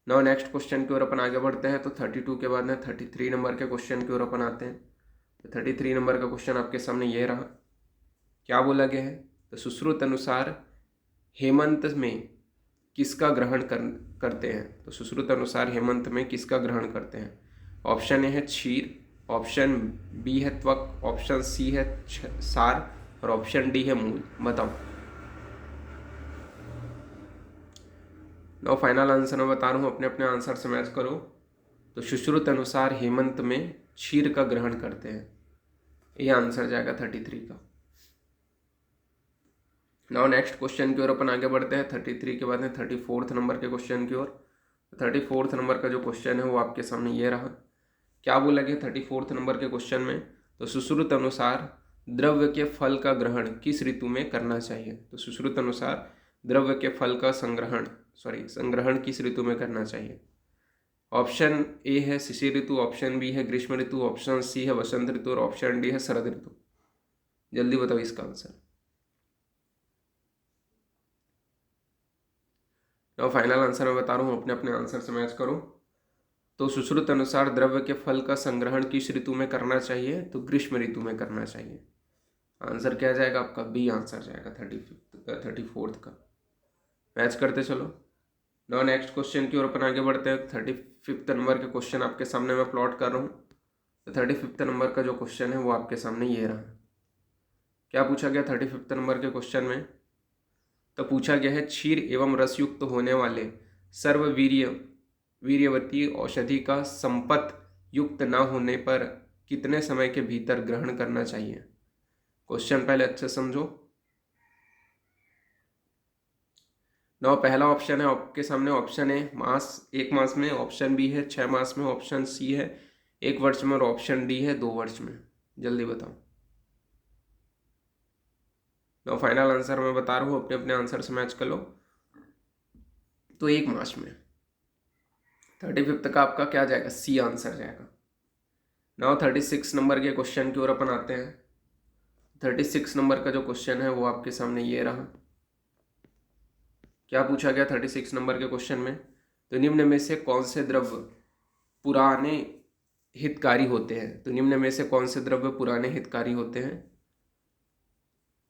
नाउ नेक्स्ट क्वेश्चन की ओर अपन आगे बढ़ते हैं। तो 32 के बाद में 33 नंबर के क्वेश्चन की ओर अपन आते हैं। तो 33 नंबर का क्वेश्चन आपके सामने ये रहा। क्या बोला गया है? तो सुश्रुत अनुसार हेमंत में किसका ग्रहण करते हैं? तो सुश्रुत अनुसार हेमंत में किसका ग्रहण करते हैं? ऑप्शन ए है क्षीर, ऑप्शन बी है त्वक, ऑप्शन सी है सार और ऑप्शन डी है मूल। बताओ। नो फाइनल आंसर मैं बता रहा हूँ, अपने अपने आंसर से मैच करो। तो सुश्रुत अनुसार हेमंत में क्षीर का ग्रहण करते हैं। ये आंसर जाएगा 33 का। नाउ नेक्स्ट क्वेश्चन की ओर अपन आगे बढ़ते हैं। 33 के बाद में 34 नंबर के क्वेश्चन की ओर। 34 नंबर का जो क्वेश्चन है वो आपके सामने ये रहा। क्या बोला गया 34 नंबर के क्वेश्चन में? तो सुश्रुत अनुसार द्रव्य के फल का ग्रहण किस ऋतु में करना चाहिए? तो सुश्रुत अनुसार द्रव्य के फल का संग्रहण किस ऋतु में करना चाहिए? ऑप्शन ए है शिशिर ऋतु, ऑप्शन बी है ग्रीष्म ऋतु, ऑप्शन सी है वसंत ऋतु और ऑप्शन डी है शरद ऋतु। जल्दी बताओ इसका आंसर। तो फाइनल आंसर मैं बता रहा हूँ, अपने अपने आंसर से मैच करो। तो सुश्रुत अनुसार द्रव्य के फल का संग्रहण किस ऋतु में करना चाहिए? तो ग्रीष्म ऋतु में करना चाहिए। आंसर क्या जाएगा आपका? बी आंसर जाएगा 34th का। मैच करते चलो। नाउ नेक्स्ट क्वेश्चन की ओर अपन आगे बढ़ते हैं। 35 नंबर के क्वेश्चन आपके सामने मैं प्लॉट कर रहा हूँ। तो 35 नंबर का जो क्वेश्चन है वो आपके सामने ये रहा। क्या पूछा गया 35 नंबर के क्वेश्चन में? तो पूछा गया है क्षीर एवं रसयुक्त होने वाले वीर्यवती औषधि का संपत युक्त न होने पर कितने समय के भीतर ग्रहण करना चाहिए? क्वेश्चन पहले अच्छे समझो। नौ पहला ऑप्शन है आपके सामने, ऑप्शन ए मास 1 मास में, ऑप्शन बी है 6 मास में, ऑप्शन सी है 1 वर्ष में और ऑप्शन डी है 2 वर्ष में। जल्दी बताओ। नौ फाइनल आंसर मैं बता रहा हूँ, अपने अपने आंसर से मैच कर लो। तो 1 मास में। 35 का आपका क्या जाएगा? सी आंसर जाएगा। नाउ 36 नंबर के क्वेश्चन की ओर अपन आते हैं। 36 नंबर का जो क्वेश्चन है वो आपके सामने ये रहा। क्या पूछा गया 36 नंबर के क्वेश्चन में? तो निम्न में से कौन से द्रव्य पुराने हितकारी होते हैं? तो निम्न में से कौन से द्रव्य पुराने हितकारी होते हैं?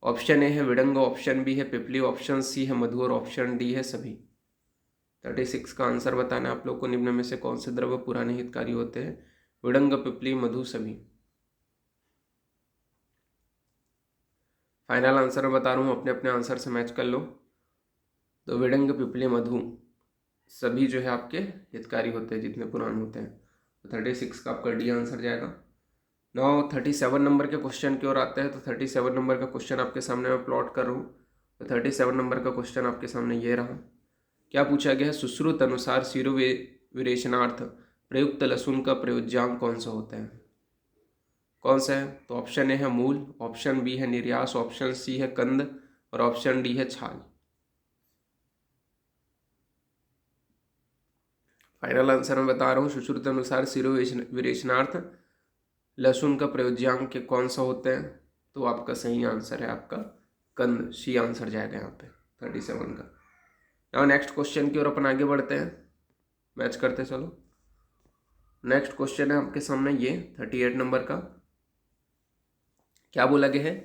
ऑप्शन ए है विडंग, ऑप्शन बी है पिपली, ऑप्शन सी है मधु और ऑप्शन डी है सभी। 36 का आंसर बताना है आप लोग को। निम्न में से कौन से द्रव्य पुराने हितकारी होते हैं? विडंग, पिपली, मधु, सभी। फाइनल आंसर मैं बता रहा हूँ, अपने अपने आंसर से मैच कर लो। तो विडंग, पिपली, मधु सभी जो है आपके हितकारी होते हैं जितने पुराने होते हैं। तो 36 का आपका डी आंसर जाएगा। नाउ 37 नंबर के क्वेश्चन की ओर आते हैं। तो 37 नंबर का क्वेश्चन आपके सामने मैं प्लॉट कर रहा हूँ। तो 37 नंबर का क्वेश्चन आपके सामने ये रहा। क्या पूछा गया है? सुश्रुत अनुसार शिरोविरेचनार्थ प्रयुक्त लहसुन का प्रयोज्यांग कौन सा होता है? कौन सा है? तो ऑप्शन ए है मूल, ऑप्शन बी है निर्यास, ऑप्शन सी है कंद और ऑप्शन डी है छाल। फाइनल आंसर मैं बता रहा हूँ। सुश्रुत अनुसार शिरोविरेचनार्थ लहसुन का प्रयोज्यांग के कौन सा होता है? तो आपका सही आंसर है आपका कंद, सी आंसर जाएगा यहाँ पे 37 का। now नेक्स्ट क्वेश्चन की ओर अपन आगे बढ़ते हैं। मैच करते चलो। नेक्स्ट क्वेश्चन है आपके सामने ये 38 नंबर का। क्या बोला गया है?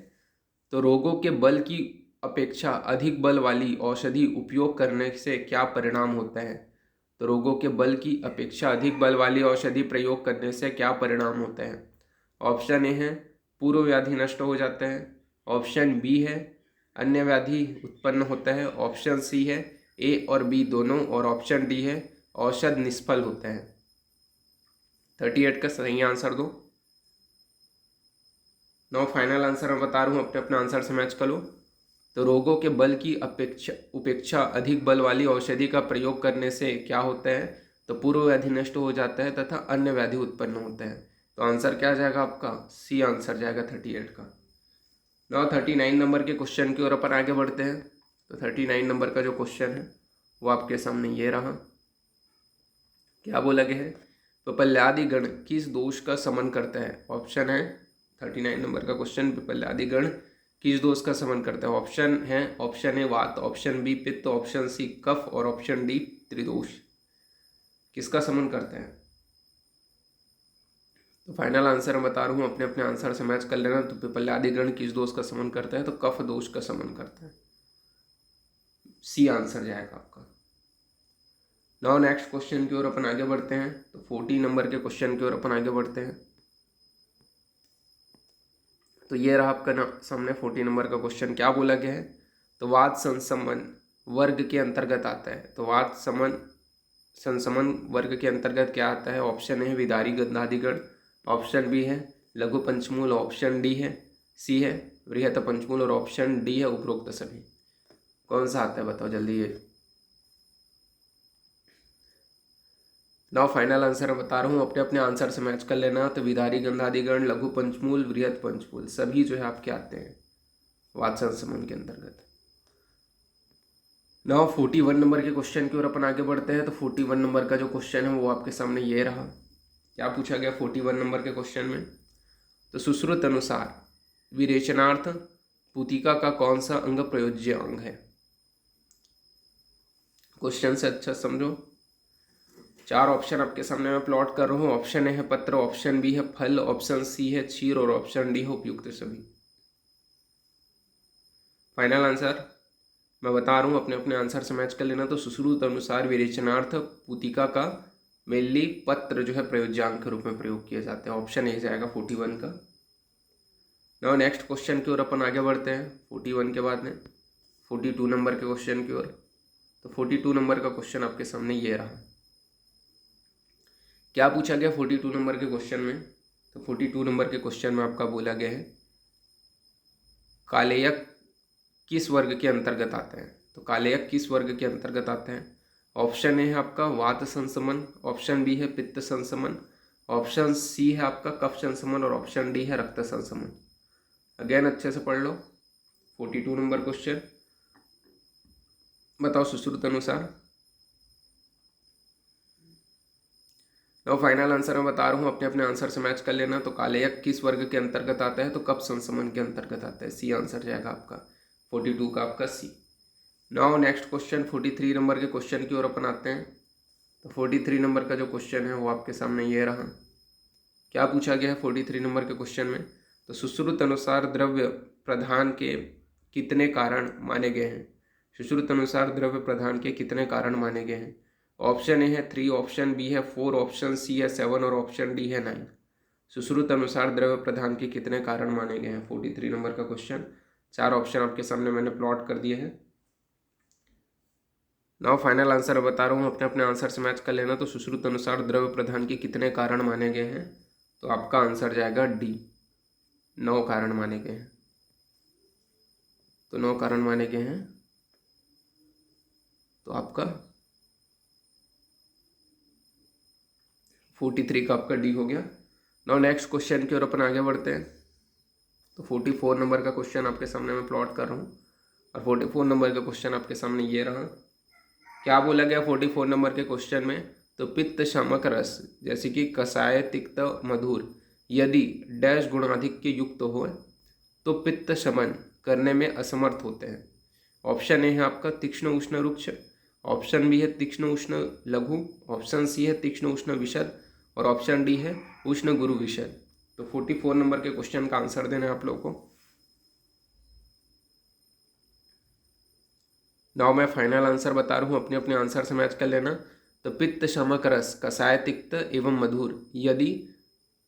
तो रोगों के बल की अपेक्षा अधिक बल वाली औषधि उपयोग करने से क्या परिणाम होता है? तो रोगों के बल की अपेक्षा अधिक बल वाली औषधि प्रयोग करने से क्या परिणाम होता है? ऑप्शन ए है पूर्व व्याधि नष्ट हो जाता है, ऑप्शन बी है अन्य व्याधि उत्पन्न होता है, ऑप्शन सी है ए और बी दोनों और ऑप्शन डी है औषध निष्फल होता है। 38 का सही आंसर दो। नो फाइनल आंसर मैं बता रहा हूँ, अपने अपने आंसर से मैच करो। तो रोगों के बल की उपेक्षा अधिक बल वाली औषधि का प्रयोग करने से क्या होता है? तो पूर्व व्याधि नष्ट हो जाता है तथा अन्य व्याधि उत्पन्न होता है। तो आंसर क्या जाएगा आपका? सी आंसर जाएगा 38 का। नाउ 39 नंबर के क्वेश्चन की ओर अपन आगे बढ़ते हैं। तो 39 नंबर का जो क्वेश्चन है वो आपके सामने ये रहा। क्या बोला गया है? पिपल्यादि गण किस दोष का समन करता है? ऑप्शन है 39 नंबर का क्वेश्चन, पिपल्यादि गण किस दोष का समन करता है? ऑप्शन ए वात, ऑप्शन बी पित्त, ऑप्शन सी कफ और ऑप्शन डी त्रिदोष। किसका समन करता है? तो फाइनल आंसर मैं बता रहा हूँ, अपने अपने आंसर से मैच कर लेना। तो पिपल्यादि गण किस दोष का समन करता है? तो कफ दोष का समन करता है। सी आंसर जाएगा आपका। नाउ नेक्स्ट क्वेश्चन की ओर अपन आगे बढ़ते हैं। तो 40 नंबर के क्वेश्चन की ओर अपन आगे बढ़ते हैं। तो ये रहा आपका सामने 40 नंबर का क्वेश्चन। क्या बोला गया है? तो वात संसमन वर्ग के अंतर्गत आता है। तो वात संसमन वर्ग के अंतर्गत क्या आता है? ऑप्शन है विदारी गंधादिगण, ऑप्शन बी है लघु पंचमूल, ऑप्शन डी है सी है बृहत पंचमूल और ऑप्शन डी है उपरोक्त सभी। कौन सा आता है बताओ जल्दी। ये नाउ फाइनल आंसर मैं बता रहा हूँ, अपने अपने आंसर से मैच कर लेना। तो विधारी गंधादिगण, लघु पंचमूल, वृहत पंचमूल सभी जो है आपके आते हैं वाचन संबंध के अंतर्गत। नाउ 41 नंबर के क्वेश्चन की ओर अपन आगे बढ़ते हैं। तो 41 नंबर का जो क्वेश्चन है वो आपके सामने ये रहा। क्या पूछा गया 41 नंबर के क्वेश्चन में? तो सुश्रुत अनुसार विरेचनार्थ पुतिका का कौन सा अंग प्रयोज्य अंग है? क्वेश्चन से अच्छा समझो। 4 ऑप्शन आपके सामने मैं प्लॉट कर रहा हूँ। ऑप्शन ए है पत्र, ऑप्शन बी है फल, ऑप्शन सी है क्षीर और ऑप्शन डी है उपयुक्त सभी। फाइनल आंसर मैं बता रहा हूँ, अपने अपने आंसर से मैच कर लेना। तो सुश्रुत अनुसार विरेचनार्थ पुतिका का मेनली पत्र जो है प्रयोज्यांग के रूप में प्रयोग किए जाते हैं। ऑप्शन ए जाएगा 41 का। नाउ नेक्स्ट क्वेश्चन की ओर अपन आगे बढ़ते हैं। 41 के बाद में 42 नंबर के क्वेश्चन की ओर। तो 42 नंबर का क्वेश्चन आपके सामने ये रहा। क्या पूछा गया 42 नंबर के क्वेश्चन में? तो 42 नंबर के क्वेश्चन में आपका बोला गया है कालेयक किस वर्ग के अंतर्गत आते हैं? तो कालेयक किस वर्ग के अंतर्गत आते हैं? ऑप्शन ए है आपका वात संसमन, ऑप्शन बी है पित्त संसमन, ऑप्शन सी है आपका कफ संसमन और ऑप्शन डी है रक्त संसमन। अगेन अच्छे से पढ़ लो। 42 नंबर क्वेश्चन बताओ सुश्रुत अनुसार। तो फाइनल आंसर मैं बता रहा हूँ, अपने अपने आंसर से मैच कर लेना। तो कालेयक किस वर्ग के अंतर्गत आता है? तो कफ संसमन के अंतर्गत आता है। सी आंसर जाएगा आपका 42 का आपका सी। नाउ नेक्स्ट क्वेश्चन 43 नंबर के क्वेश्चन की ओर अपन आते हैं। तो 43 नंबर का जो क्वेश्चन है वो आपके सामने ये रहा। क्या पूछा गया है 43 नंबर के क्वेश्चन में? तो सुश्रुत अनुसार द्रव्य प्रधान के कितने कारण माने गए हैं? सुश्रुत अनुसार द्रव्य प्रधान के कितने कारण माने गए हैं? ऑप्शन ए है 3, ऑप्शन बी है 4, ऑप्शन सी है 7 और ऑप्शन डी है 9। सुश्रुत अनुसार द्रव्य प्रधान के कितने कारण माने गए हैं? 43 नंबर का क्वेश्चन। 4 ऑप्शन आपके सामने मैंने प्लॉट कर दिए हैं। नाउ फाइनल आंसर बता रहा हूँ, अपने अपने आंसर से मैच कर लेना। तो सुश्रुत अनुसार द्रव्य प्रधान के कितने कारण माने गए हैं? तो आपका आंसर जाएगा डी, 9 कारण माने गए हैं। तो 9 कारण माने गए हैं, तो आपका 43 का आपका डी हो गया। नाउ नेक्स्ट क्वेश्चन की ओर अपन आगे बढ़ते हैं। तो 44 नंबर का क्वेश्चन आपके सामने मैं प्लॉट कर रहा हूँ और 44 नंबर का क्वेश्चन आपके सामने ये रहा। क्या बोला गया 44 नंबर के क्वेश्चन में? तो पित्त शामक रस जैसे कि कसाय, तिक्त, मधुर यदि डैश गुणाधिक्य युक्त हो तो पित्त शमन करने में असमर्थ होते हैं। ऑप्शन ए है आपका तीक्ष्ण उष्ण रुक्ष, ऑप्शन बी है तीक्ष्ण उष्ण लघु, ऑप्शन सी है तीक्ष्ण उष्ण विशद और ऑप्शन डी है उष्ण गुरु विशद। तो 44 नंबर के क्वेश्चन का आंसर देना है आप लोगों को। नाउ मैं फाइनल आंसर बता रहा हूँ, अपने अपने आंसर से मैच कर लेना। तो पित्त शमक रस कसाय, तिक्त एवं मधुर यदि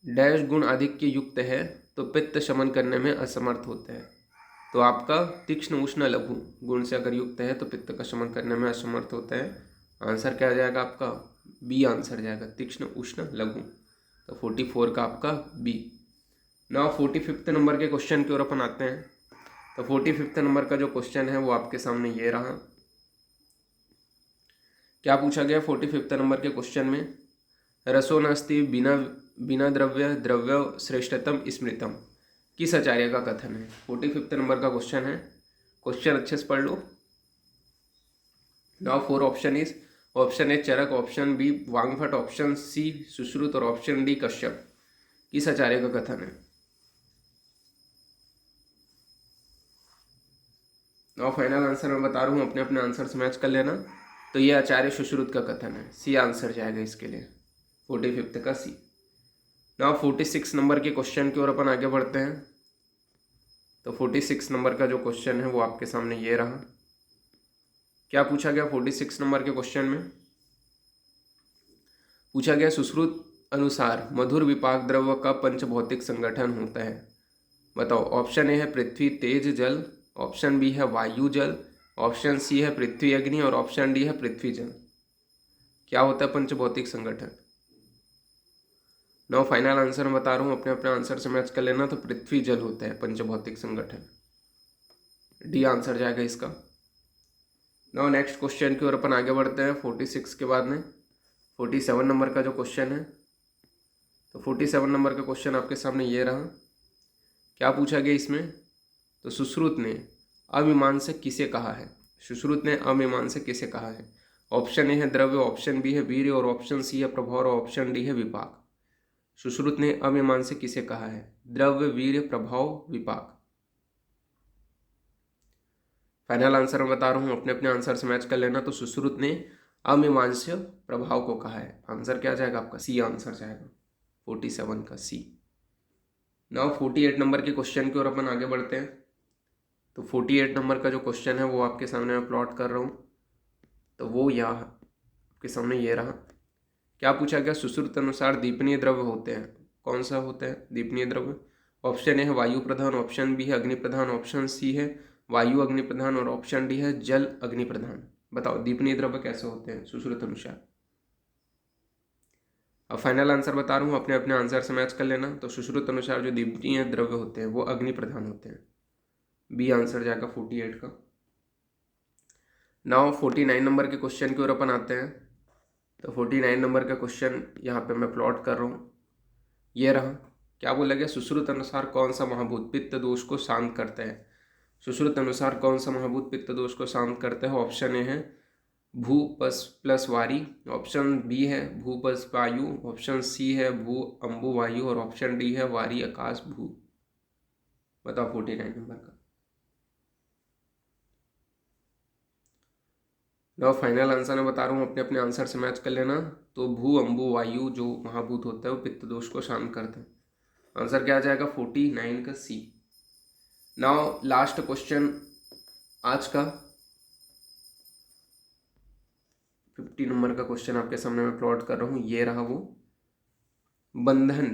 डैश गुण आधिक्य युक्त है तो पित्त शमन करने में असमर्थ होते हैं। तो आपका तीक्ष्ण उष्ण लघु गुण से अगर युक्त है तो पित्त का शमन करने में असमर्थ होते हैं। आंसर क्या जाएगा आपका? बी आंसर जाएगा, तीक्ष्ण उष्ण लघु। तो 44 का आपका बी। नाउ 45 नंबर के क्वेश्चन की ओर अपन आते हैं। तो 45 नंबर का जो क्वेश्चन है वो आपके सामने ये रहा। क्या पूछा गया 45 नंबर के क्वेश्चन में? रसो नास्ति बिना बिना द्रव्य द्रव्य श्रेष्ठतम स्मृतम किस आचार्य का कथन है? 45 नंबर का क्वेश्चन है। क्वेश्चन अच्छे से पढ़ लो। Now 4 option is option A Charaka, option B Vagbhata, option C Sushruta और ऑप्शन डी कश्यप। किस आचार्य का कथन है? नाउ फाइनल आंसर मैं बता रहा हूँ, अपने अपने आंसर से मैच कर लेना। तो ये आचार्य सुश्रुत का कथन है। सी आंसर जाएगा इसके लिए 45 का सी। नाउ 46 नंबर के क्वेश्चन की ओर अपन आगे बढ़ते हैं। तो 46 नंबर का जो क्वेश्चन है वो आपके सामने ये रहा। क्या पूछा गया 46 नंबर के क्वेश्चन में? पूछा गया सुश्रुत अनुसार मधुर विपाक द्रव्य का पंचभौतिक संगठन होता है। बताओ। ऑप्शन ए है पृथ्वी तेज जल, ऑप्शन बी है वायु जल, ऑप्शन सी है पृथ्वी अग्नि और ऑप्शन डी है पृथ्वी जल। क्या होता है पंचभौतिक संगठन? नाउ फाइनल आंसर मैं बता रहा हूँ, अपने अपने आंसर से मैच कर लेना। तो पृथ्वी जल होता है पंचभौतिक संगठन। डी आंसर जाएगा इसका। नाउ नेक्स्ट क्वेश्चन की ओर अपन आगे बढ़ते हैं 46 के बाद में 47 नंबर का जो क्वेश्चन है। तो 47 नंबर का क्वेश्चन आपके सामने ये रहा। क्या पूछा गया इसमें? तो सुश्रुत ने अमीमांसक किसे कहा है? सुश्रुत ने अमीमांसक किसे कहा है? ऑप्शन ए है द्रव्य, ऑप्शन बी है वीर्य और ऑप्शन सी है प्रभाव और ऑप्शन डी है विपाक। सुश्रुत ने अमीमांसक किसे कहा है? द्रव्य, वीर्य, प्रभाव, विपाक। फाइनल आंसर मैं बता रहा हूँ, अपने अपने आंसर से मैच कर लेना। तो सुश्रुत ने अमीमांस्य प्रभाव को कहा है। आंसर क्या जाएगा आपका? सी आंसर जाएगा 47 का सी। नाउ 48 नंबर के क्वेश्चन की ओर अपन आगे बढ़ते हैं। तो 48 नंबर का जो क्वेश्चन है वो आपके सामने मैं प्लॉट कर रहा हूँ। तो वो यहाँ आपके सामने ये रहा। क्या पूछा गया? सुश्रुत अनुसार दीपनीय द्रव्य होते हैं। कौन सा होते हैं दीपनीय द्रव्य? ऑप्शन ए है वायु प्रधान, ऑप्शन बी है अग्नि प्रधान, ऑप्शन सी है वायु अग्नि प्रधान और ऑप्शन डी है जल अग्नि प्रधान। बताओ दीपनीय द्रव्य कैसे होते हैं सुश्रुत अनुसार? अब फाइनल आंसर बता रहा हूँ, अपने अपने आंसर से मैच कर लेना। तो सुश्रुत अनुसार जो दीपनीय द्रव्य होते हैं वो अग्नि प्रधान होते हैं। बी आंसर जाएगा 48 का। नाउ 49 नंबर के क्वेश्चन की ओर अपन आते हैं। तो 49 नंबर का क्वेश्चन यहाँ पे मैं प्लॉट कर रहा हूँ, ये रहा। क्या बोला गया? सुश्रुत अनुसार कौन सा महाभूत पित्त दोष को शांत करता है? सुश्रुत अनुसार कौन सा महाभूत पित्त दोष को शांत करता है? ऑप्शन ए है भू प्लस वारी, ऑप्शन बी है भू प्लस वायु, ऑप्शन सी है भू अंबु वायु और ऑप्शन डी है वारी आकाश भू। बताओ 49 नंबर का। ना फाइनल आंसर मैं बता रहा हूँ, अपने अपने आंसर से मैच कर लेना। तो भू अंबु वायु जो महाभूत होता है वो पित्त दोष को शांत करता है। आंसर क्या आ जाएगा? 49 का सी। नाउ लास्ट क्वेश्चन आज का 50 नंबर का क्वेश्चन आपके सामने मैं प्लॉट कर रहा हूँ, ये रहा वो। बंधन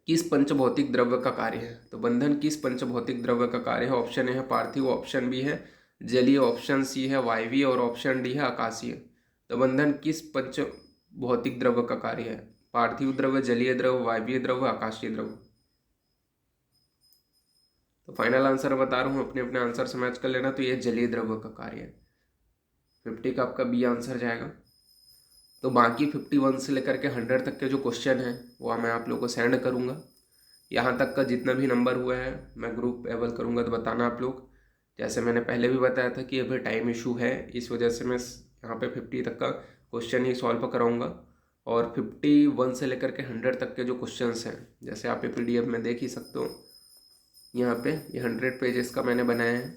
किस पंचभौतिक द्रव्य का कार्य है? तो बंधन किस पंचभौतिक द्रव्य का कार्य है? ऑप्शन ए है पार्थिव, ऑप्शन बी है जलीय, ऑप्शन सी है वायवीय और ऑप्शन डी है आकाशीय। तो बंधन किस पंच भौतिक द्रव्य का कार्य है? पार्थिव द्रव्य, जलीय द्रव्य, वायवीय द्रव्य, आकाशीय द्रव्य। तो फाइनल आंसर बता रहा हूँ, अपने अपने आंसर से मैच कर लेना। तो ये जलीय द्रव्य का कार्य है। 50 का आपका बी आंसर जाएगा। तो बाकी 51 से लेकर के 100 तक के जो क्वेश्चन हैं वो मैं आप लोगों को सेंड करूँगा। यहाँ तक का जितना भी नंबर हुआ है मैं ग्रुप एबल करूँगा, तो बताना आप लोग। जैसे मैंने पहले भी बताया था कि अभी टाइम इशू है, इस वजह से मैं यहाँ पे 50 तक का क्वेश्चन ही सॉल्व कराऊंगा। और 51 से लेकर के 100 तक के जो क्वेश्चंस हैं, जैसे आप PDF में देख ही सकते हो, यहाँ पे ये 100 पेजेस का मैंने बनाया है।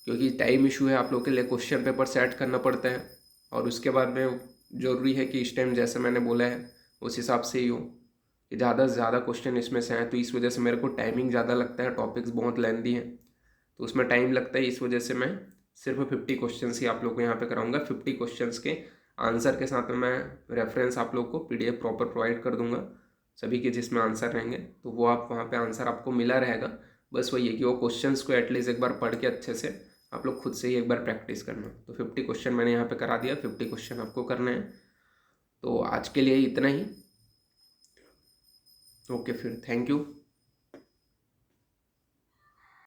क्योंकि टाइम इशू है, आप लोग के लिए क्वेश्चन पेपर सेट करना पड़ता है और उसके बाद में ज़रूरी है कि इस टाइम जैसे मैंने बोला है उस हिसाब से ही हो कि ज़्यादा से ज़्यादा क्वेश्चन इसमें से हैं। तो इस वजह से मेरे को टाइमिंग ज़्यादा लगता है, टॉपिक्स बहुत लेंथी हैं तो उसमें टाइम लगता है। इस वजह से मैं सिर्फ 50 क्वेश्चंस ही आप लोग को यहाँ पे कराऊंगा। 50 क्वेश्चंस के आंसर के साथ में मैं रेफरेंस आप लोग को PDF प्रॉपर प्रोवाइड कर दूंगा सभी के, जिसमें आंसर रहेंगे तो वो आप वहाँ पे आंसर आपको मिला रहेगा। बस वही है कि वो क्वेश्चंस को एटलीस्ट एक बार पढ़ के अच्छे से आप लोग खुद से ही एक बार प्रैक्टिस करना। तो 50 क्वेश्चन मैंने यहाँ पे करा दिया, 50 क्वेश्चन आपको करने हैं। तो आज के लिए इतना ही। ओके फिर, थैंक यू।